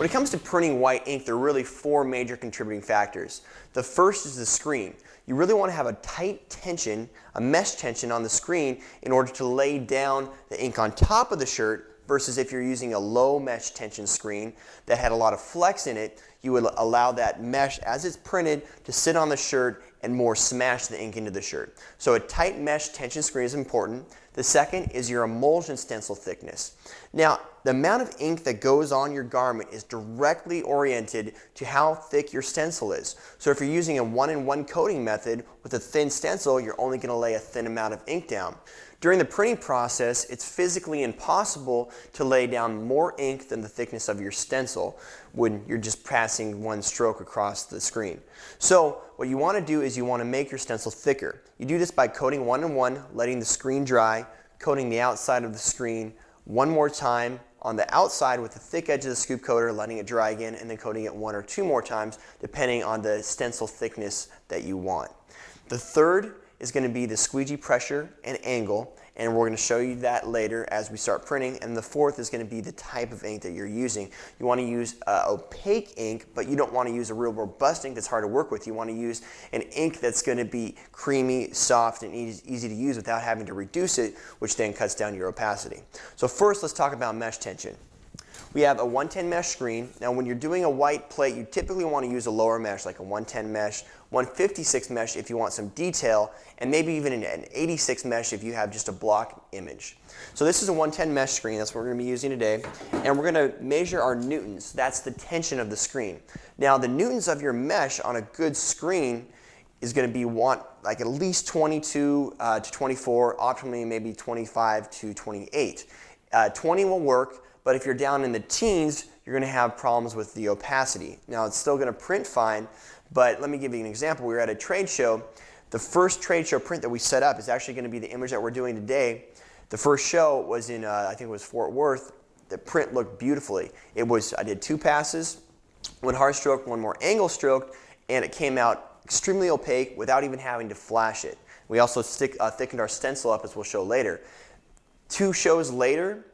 When it comes to printing white ink, there are really four major contributing factors. The first is the screen. You really want to have a tight tension, a mesh tension on the screen in order to lay down the ink on top of the shirt, versus if you're using a low mesh tension screen that had a lot of flex in it, you would allow that mesh as it's printed to sit on the shirt and more smash the ink into the shirt. So a tight mesh tension screen is important. The second is your emulsion stencil thickness. Now, the amount of ink that goes on your garment is directly oriented to how thick your stencil is. So if you're using a 1-in-1 coating method with a thin stencil, you're only going to lay a thin amount of ink down. During the printing process, it's physically impossible to lay down more ink than the thickness of your stencil when you're just passing one stroke across the screen. So what you want to do is you want to make your stencil thicker. You do this by coating 1-in-1, letting the screen dry, coating the outside of the screen one more time on the outside with the thick edge of the scoop coater, letting it dry again, and then coating it 1 or 2 more times depending on the stencil thickness that you want. The third is going to be the squeegee pressure and angle, and we're going to show you that later as we start printing. And the fourth is going to be the type of ink that you're using. You want to use opaque ink, but you don't want to use a real robust ink that's hard to work with. You want to use an ink that's going to be creamy, soft, and easy to use without having to reduce it, which then cuts down your opacity. So first, let's talk about mesh tension. We have a 110 mesh screen. Now when you're doing a white plate, you typically want to use a lower mesh, like a 110 mesh, 156 mesh if you want some detail, and maybe even an 86 mesh if you have just a block image. So this is a 110 mesh screen, that's what we're going to be using today, and we're going to measure our newtons. That's the tension of the screen. Now the newtons of your mesh on a good screen is going to be like at least 22 to 24, optimally maybe 25 to 28. 20 will work. But if you're down in the teens, you're going to have problems with the opacity. Now, it's still going to print fine, but let me give you an example. We were at a trade show. The first trade show print that we set up is actually going to be the image that we're doing today. The first show was in, I think it was Fort Worth. The print looked beautifully. I did 2 passes, 1 hard stroke, 1 more angle stroke, and it came out extremely opaque without even having to flash it. We also thickened our stencil up, as we'll show later. 2 shows later,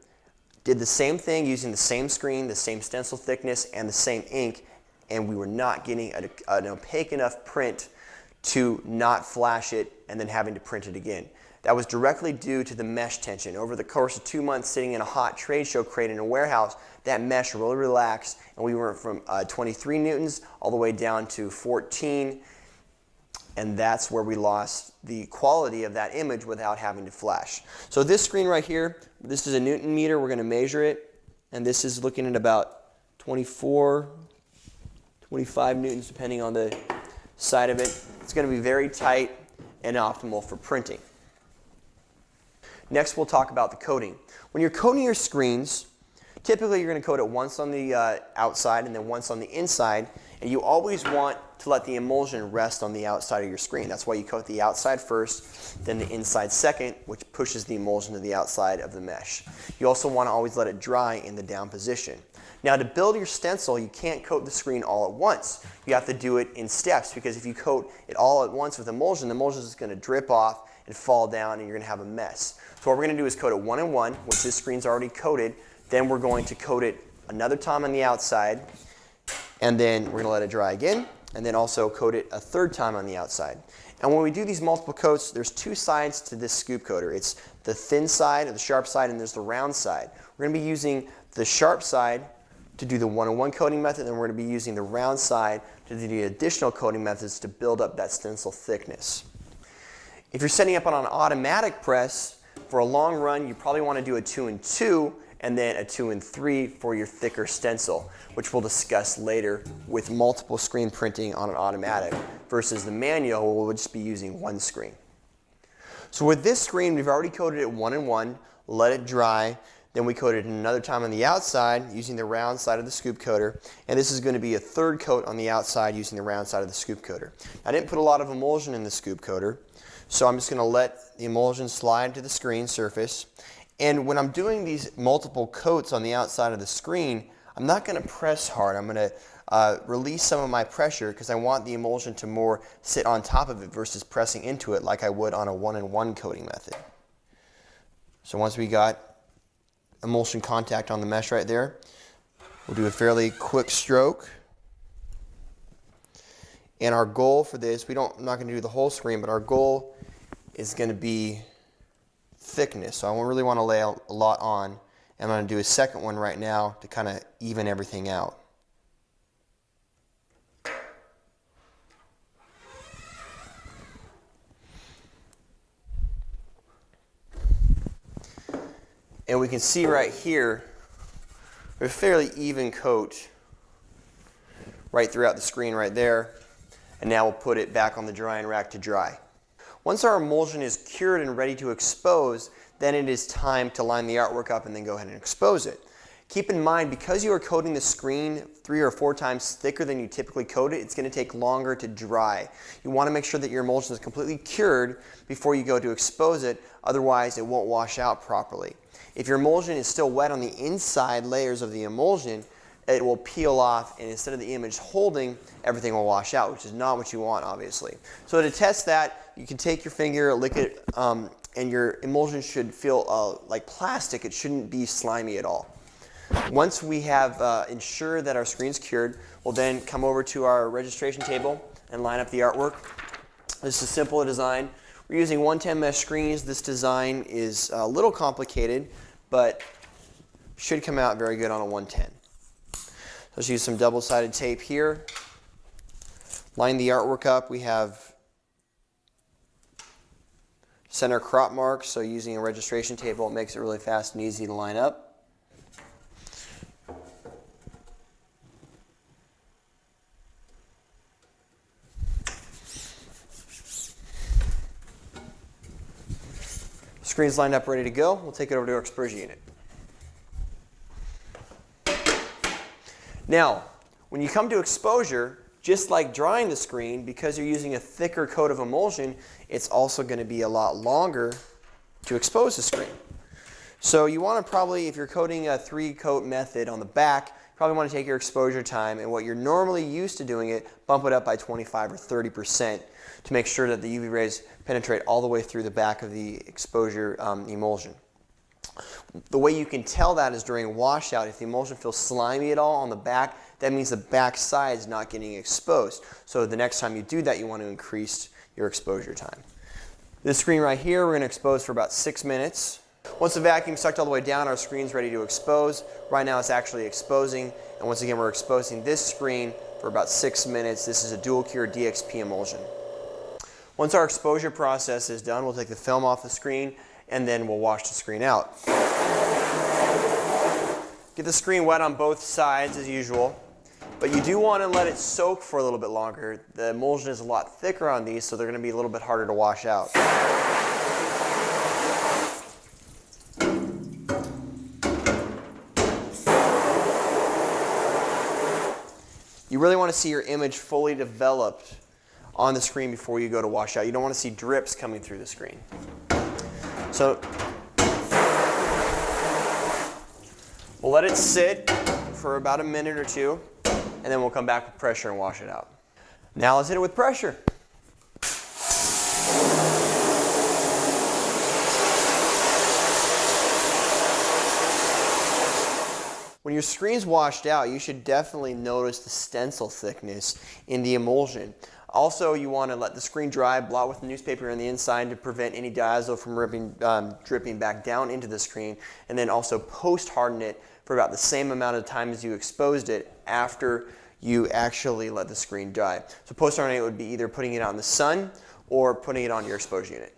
did the same thing using the same screen, the same stencil thickness, and the same ink, and we were not getting an opaque enough print to not flash it and then having to print it again. That was directly due to the mesh tension. Over the course of 2 months sitting in a hot trade show crate in a warehouse, that mesh really relaxed, and we went from 23 newtons all the way down to 14, and that's where we lost the quality of that image without having to flash. So this screen right here, this is a Newton meter. We're going to measure it, and this is looking at about 24, 25 newtons depending on the side of it. It's going to be very tight and optimal for printing. Next, we'll talk about the coating. When you're coating your screens, typically you're going to coat it once on the outside and then once on the inside, and you always want to let the emulsion rest on the outside of your screen. That's why you coat the outside first, then the inside second, which pushes the emulsion to the outside of the mesh. You also want to always let it dry in the down position. Now to build your stencil, you can't coat the screen all at once. You have to do it in steps, because if you coat it all at once with emulsion, the emulsion is going to drip off and fall down, and you're going to have a mess. So what we're going to do is coat it 1-in-1, which this screen's already coated. Then we're going to coat it another time on the outside, and then we're going to let it dry again, and then also coat it a 3rd time on the outside. And when we do these multiple coats, there's 2 sides to this scoop coater. It's the thin side, or the sharp side, and there's the round side. We're going to be using the sharp side to do the 1-in-1 coating method, and we're going to be using the round side to do the additional coating methods to build up that stencil thickness. If you're setting up on an automatic press, for a long run, you probably want to do a 2-in-2, and then a 2-in-3 for your thicker stencil, which we'll discuss later with multiple screen printing on an automatic versus the manual, where we'll just be using 1 screen. So with this screen, we've already coated it 1-in-1, let it dry, then we coated it another time on the outside using the round side of the scoop coater, and this is going to be a 3rd coat on the outside using the round side of the scoop coater. I didn't put a lot of emulsion in the scoop coater, so I'm just going to let the emulsion slide to the screen surface. And when I'm doing these multiple coats on the outside of the screen, I'm not going to press hard. I'm going to release some of my pressure, because I want the emulsion to more sit on top of it versus pressing into it like I would on a 1-in-1 coating method. So once we got emulsion contact on the mesh right there, We'll do a fairly quick stroke. And our goal for this, I'm not going to do the whole screen, but our goal is going to be thickness. So I really want to lay a lot on. And I'm going to do a second one right now to kind of even everything out. And we can see right here, we have a fairly even coat right throughout the screen right there. And now we'll put it back on the drying rack to dry. Once our emulsion is cured and ready to expose, then it is time to line the artwork up and then go ahead and expose it. Keep in mind, because you are coating the screen 3 or 4 times thicker than you typically coat it, it's going to take longer to dry. You want to make sure that your emulsion is completely cured before you go to expose it, otherwise it won't wash out properly. If your emulsion is still wet on the inside layers of the emulsion, it will peel off, and instead of the image holding, everything will wash out, which is not what you want, obviously. So to test that, you can take your finger, lick it, and your emulsion should feel like plastic. It shouldn't be slimy at all. Once we have ensured that our screen's cured, we'll then come over to our registration table and line up the artwork. This is a simple design. We're using 110 mesh screens. This design is a little complicated, but should come out very good on a 110. Let's use some double-sided tape here. Line the artwork up. We have center crop marks, so using a registration table, it makes it really fast and easy to line up. Screen's lined up, ready to go. We'll take it over to our exposure unit. Now, when you come to exposure, just like drying the screen, because you're using a thicker coat of emulsion, it's also going to be a lot longer to expose the screen. So you want to probably, if you're coating a 3-coat method on the back, you probably want to take your exposure time and what you're normally used to doing it, bump it up by 25 or 30% to make sure that the UV rays penetrate all the way through the back of the exposure emulsion. The way you can tell that is during washout. If the emulsion feels slimy at all on the back, that means the back side is not getting exposed. So the next time you do that, you want to increase your exposure time. This screen right here, we're going to expose for about 6 minutes. Once the vacuum sucked all the way down, our screen's ready to expose. Right now it's actually exposing, and once again we're exposing this screen for about 6 minutes. This is a dual cure DXP emulsion. Once our exposure process is done, we'll take the film off the screen and then we'll wash the screen out. Get the screen wet on both sides as usual, but you do want to let it soak for a little bit longer. The emulsion is a lot thicker on these, so they're going to be a little bit harder to wash out. You really want to see your image fully developed on the screen before you go to wash out. You don't want to see drips coming through the screen. So we'll let it sit for about a minute or two, and then we'll come back with pressure and wash it out. Now let's hit it with pressure. When your screen's washed out, you should definitely notice the stencil thickness in the emulsion. Also, you want to let the screen dry, blot with newspaper on the inside to prevent any diazo from dripping back down into the screen, and then also post-harden it for about the same amount of time as you exposed it after you actually let the screen dry. So post-hardening it would be either putting it out in the sun or putting it on your exposure unit.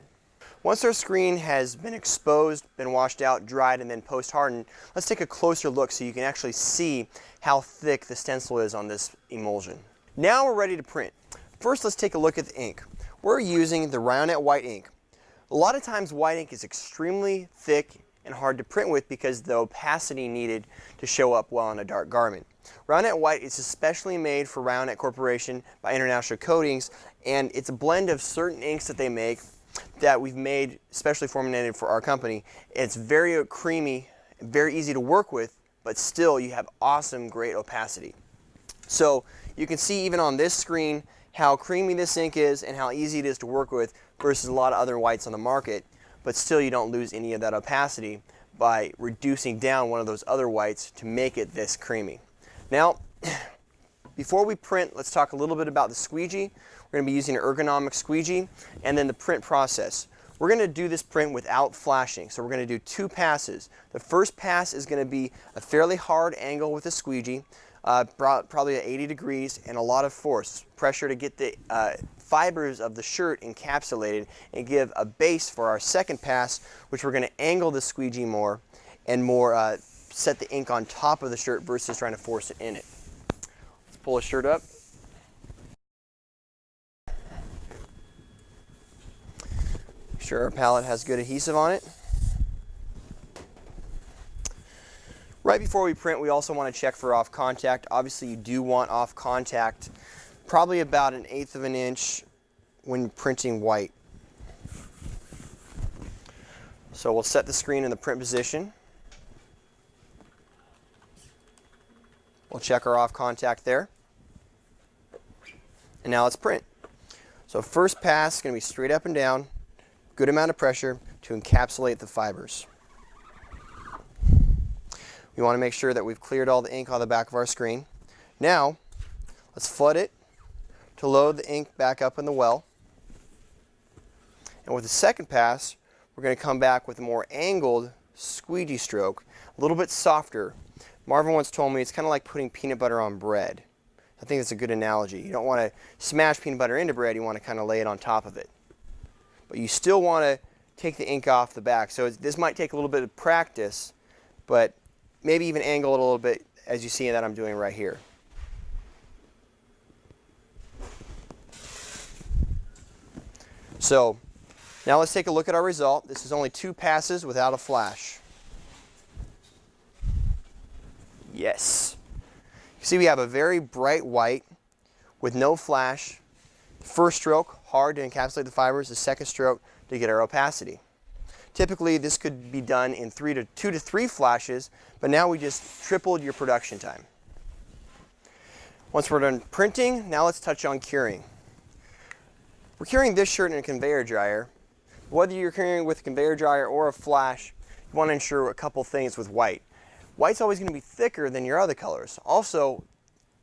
Once our screen has been exposed, been washed out, dried, and then post-hardened, let's take a closer look so you can actually see how thick the stencil is on this emulsion. Now we're ready to print. First, let's take a look at the ink. We're using the Ryonet white ink. A lot of times white ink is extremely thick and hard to print with because the opacity needed to show up well on a dark garment. Ryonet white is especially made for Ryonet Corporation by International Coatings, and it's a blend of certain inks that they make that we've made specially formulated for our company. It's very creamy, very easy to work with, but still you have awesome, great opacity. So you can see even on this screen how creamy this ink is and how easy it is to work with versus a lot of other whites on the market, but still you don't lose any of that opacity by reducing down one of those other whites to make it this creamy. Now, before we print, let's talk a little bit about the squeegee. We're going to be using an ergonomic squeegee, and then the print process. We're going to do this print without flashing, so we're going to do 2 passes. The first pass is going to be a fairly hard angle with the squeegee, probably at 80 degrees, and a lot of force, pressure to get the fibers of the shirt encapsulated and give a base for our second pass, which we're going to angle the squeegee more and more set the ink on top of the shirt versus trying to force it in it. Let's pull the shirt up. Make sure our palette has good adhesive on it. Right before we print, we also want to check for off contact. Obviously, you do want off contact, probably about 1/8 of an inch when printing white. So we'll set the screen in the print position. We'll check our off contact there. And now let's print. So first pass is going to be straight up and down, good amount of pressure to encapsulate the fibers. We want to make sure that we've cleared all the ink on the back of our screen. Now, let's flood it to load the ink back up in the well. And with the second pass, we're going to come back with a more angled squeegee stroke, a little bit softer. Marvin once told me it's kind of like putting peanut butter on bread. I think that's a good analogy. You don't want to smash peanut butter into bread, you want to kind of lay it on top of it. But you still want to take the ink off the back. So this might take a little bit of practice, but maybe even angle it a little bit as you see that I'm doing right here. So now let's take a look at our result. This is only 2 passes without a flash. Yes. You see we have a very bright white with no flash. First stroke, hard to encapsulate the fibers. The second stroke to get our opacity. Typically this could be done in 2 to 3 flashes, but now we just tripled your production time. Once we're done printing, now let's touch on curing. We're curing this shirt in a conveyor dryer. Whether you're curing with a conveyor dryer or a flash, you want to ensure a couple things with white. White's always going to be thicker than your other colors. Also,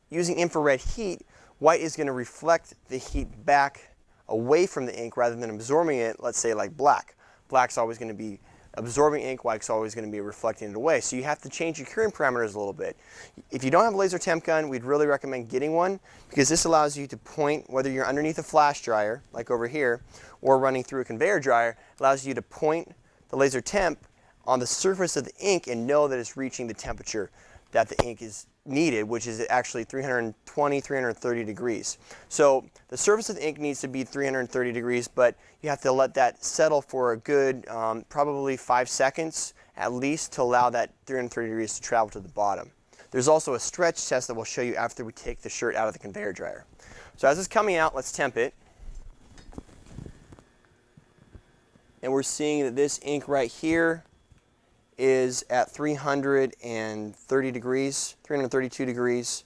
using infrared heat, white is going to reflect the heat back away from the ink rather than absorbing it, let's say like black. Black's always going to be absorbing ink, white's always going to be reflecting it away. So you have to change your curing parameters a little bit. If you don't have a laser temp gun, we'd really recommend getting one because this allows you to point, whether you're underneath a flash dryer, like over here, or running through a conveyor dryer, allows you to point the laser temp on the surface of the ink and know that it's reaching the temperature that the ink is needed, which is actually 320, 330 degrees. So the surface of the ink needs to be 330 degrees, but you have to let that settle for a good probably 5 seconds at least to allow that 330 degrees to travel to the bottom. There's also a stretch test that we'll show you after we take the shirt out of the conveyor dryer. So as it's coming out, let's temp it. And we're seeing that this ink right here is at 330 degrees, 332 degrees.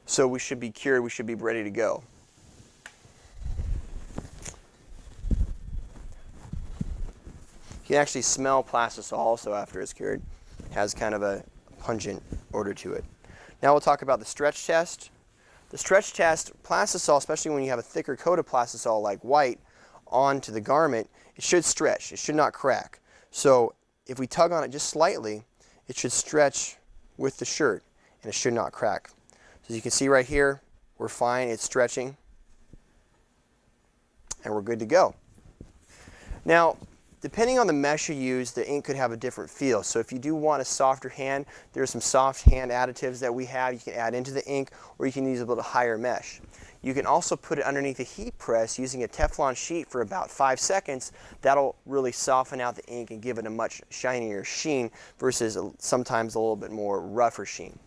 So we should be cured, we should be ready to go. You can actually smell plastisol also after it's cured. It has kind of a pungent odor to it. Now we'll talk about the stretch test. The stretch test, plastisol, especially when you have a thicker coat of plastisol like white onto the garment, it should stretch, it should not crack. So if we tug on it just slightly, it should stretch with the shirt and it should not crack. So as you can see right here, we're fine, it's stretching, and we're good to go. Now, depending on the mesh you use, the ink could have a different feel. So if you do want a softer hand, there's some soft hand additives that we have you can add into the ink, or you can use a little higher mesh. You can also put it underneath a heat press using a Teflon sheet for about 5 seconds. That'll really soften out the ink and give it a much shinier sheen versus sometimes a little bit more rougher sheen.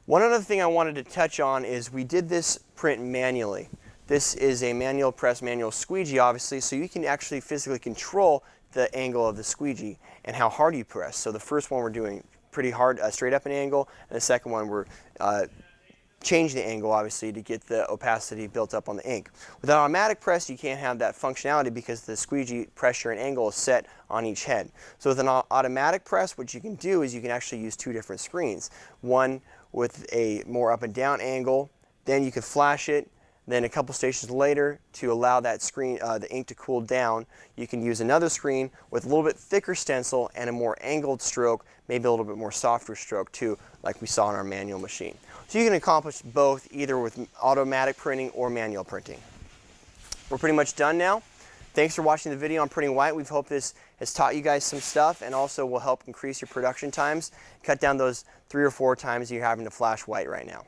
One other thing I wanted to touch on is we did this print manually. This is a manual press, manual squeegee obviously, so you can actually physically control the angle of the squeegee and how hard you press. So the first one we're doing pretty hard, straight up an angle, and the second one we're change the angle obviously to get the opacity built up on the ink. With an automatic press you can't have that functionality because the squeegee pressure and angle is set on each head. So with an automatic press what you can do is you can actually use 2 different screens. One with a more up and down angle. Then you could flash it. Then a couple stations later, to allow that screen, the ink to cool down, you can use another screen with a little bit thicker stencil and a more angled stroke, maybe a little bit more softer stroke too, like we saw in our manual machine. So you can accomplish both either with automatic printing or manual printing. We're pretty much done now. Thanks for watching the video on printing white. We hope this has taught you guys some stuff and also will help increase your production times, cut down those 3 or 4 times you're having to flash white right now.